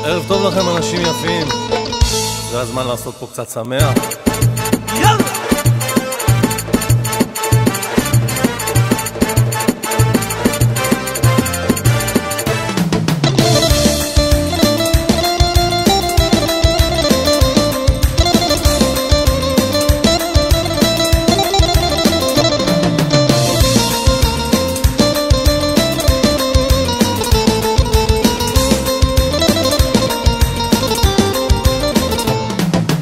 ערב טוב לכם אנשים יפים, זה הזמן לעשות פה קצת שמח. יאללה!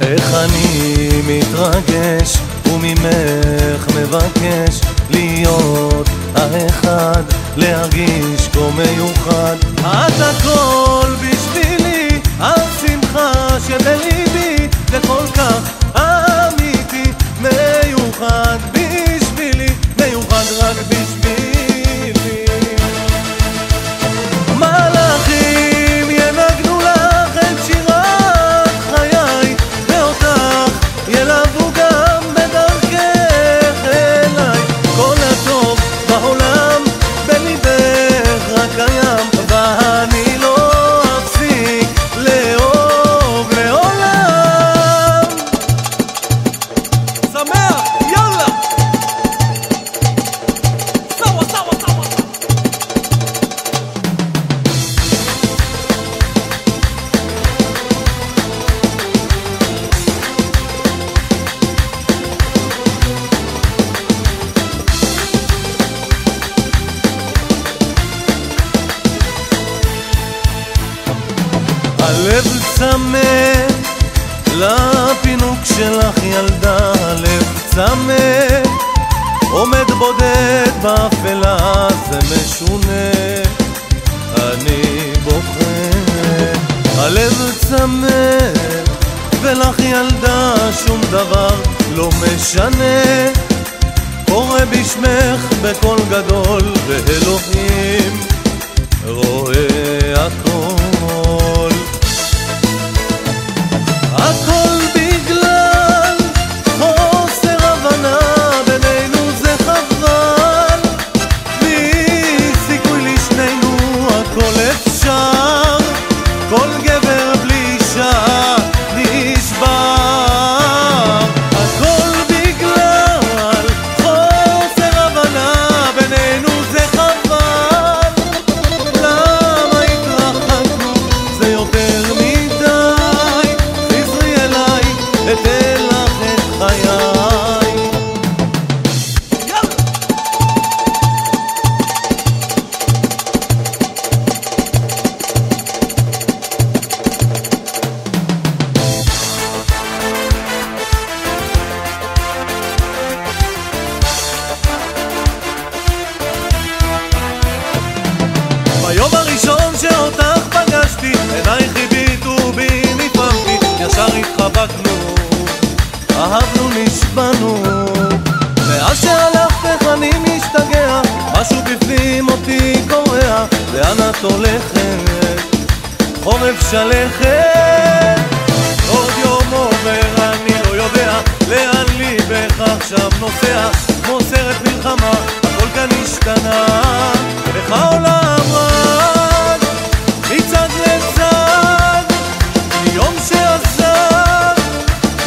איך אני מתרגש וממך מבקש להיות האחד, להרגיש כה מיוחד. את הכל בשבילי, השמחה שבליבי, זה כל כך אמיתי, מיוחד בשבילי, מיוחד רק בשבילי. מלאכים ינגנו לך את שירת חיי, ילבו גם בדרכך אליי. כל הטוב בעולם בליבך רק קיים, ואני לא אפסיק לאהוב לעולם. שמח, יאללה! סווה, סווה, סווה. הלב צמא לפינוק שלך ילדה, הלב צמא עומד בודד באפלה, זה משונה, אני בוכה. הלב צמא ולך ילדה שום דבר לא משנה, קורא בשמך בקול גדול ואלוהים רואה הכל. הכל בגלל חוסר הבנה בינינו, זה חבל, בלי סיכוי לשנינו הכל אפשר, כל גבר בלי אישה נשבר. הכל בגלל חוסר הבנה בינינו, זה חבל, למה התרחקנו, זה יותר מדי, אתן לך את חיי. ביום הראשון שאותך פגשתי, עינייך הביטו בי, נפעמתי, ישר התחבקנו, אהבנו נשבענו. מאז שהלכתך אני משתגע, משהו בפנים אותי קורע, לאן את הולכת? חורף שלכת. עוד יום עובר אני לא יודע לאן ליבך עכשיו נוסע, כמו סרט מלחמה הכל כאן השתנה, איך העולם רץ מצד לצד, מיום שעזב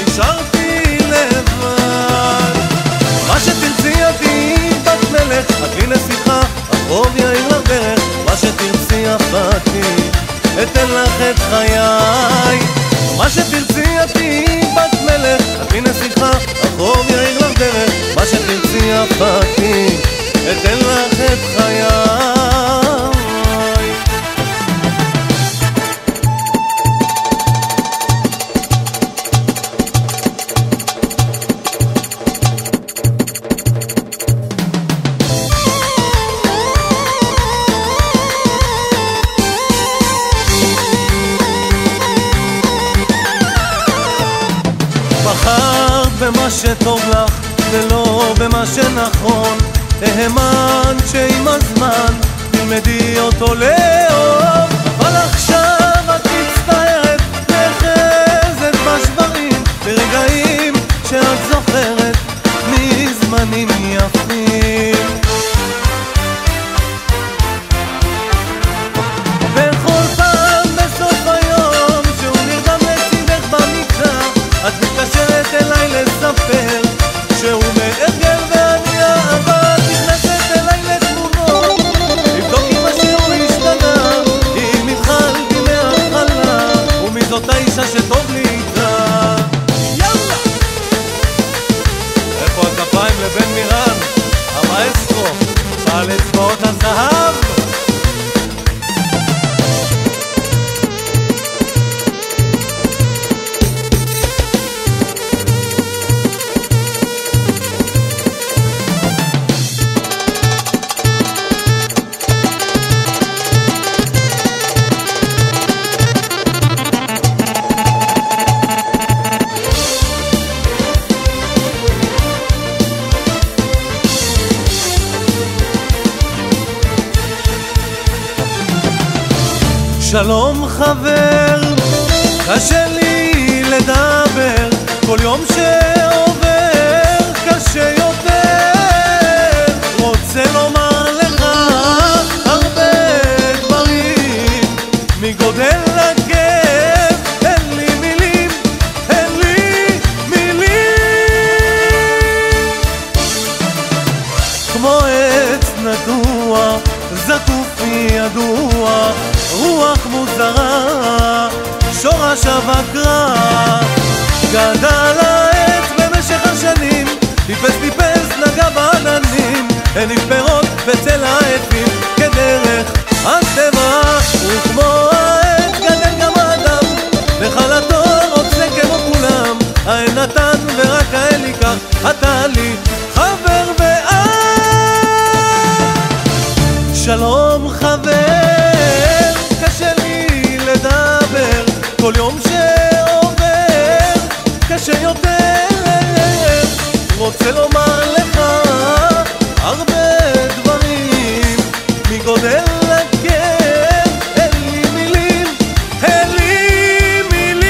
נשארתי לבד. מה שתרצי את תהיי בת מלך, את לי נסיכה, הרוב יאיר לך דרך, מה שתרצי אחתי אתן לך את חיי. מה שתרצי את תהיי בת מלך, את לי נסיכה, הרוב יאיר לך דרך, מה שתרצי אחתי אתן לך את חיי. בחרת במה שטוב לך ולא במה שנכון, האמנת שעם הזמן תלמדי אותו לאהוב, אבל עכשיו את מצטערת, נחזת בשברים ברגעים שאת זוכרת מזמן. סימנים יפים. בכל פעם בסוף היום שהוא נרדם לצידך במיטה, את מתקשרת אליי לספר שהוא מארגל ואני אהבה, נכנסת אליי לתמונות לבדוק אם השיר השתנה, אם התחלתי מההתחלה ומי זאת האישה שטוב לי איתה. יאללה! איפה הכפיים לבן מירן, המאסטרו, בעל אצבעות הזהב? שלום חבר, קשה לי לדבר, כל יום שעובר קשה יותר. רוצה לומר לך הרבה דברים, מגודל הכאב אין לי מילים, אין לי מילים. כמו עץ נטוע, זקוף ידוע, רוח מוזרה, שורש אבקרה, גדל העץ במשך השנים, טיפס נגע בעננים, הניב פירות בצל העצים כדרך הטבע. וכמו העץ גדל גם האדם, נחלתו רוצה כמו כולם, האל נתן ורק האל ייקח, אתה לי חבר ואח. שלום חבר, קשה לי לדבר, כל יום שעובר קשה יותר. רוצה לומר לך הרבה דברים, מגודל הכאב אין לי מילים, אין לי מילים.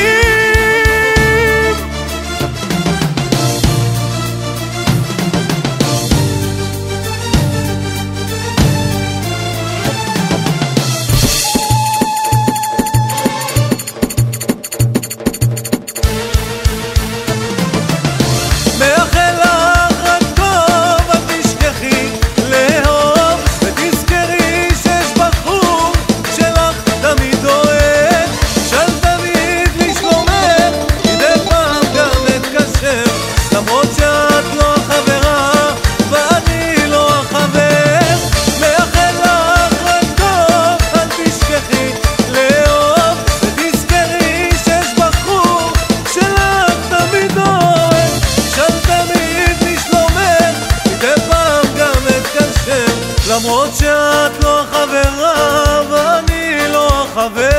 למרות שאת לא החברה ואני לא החבר,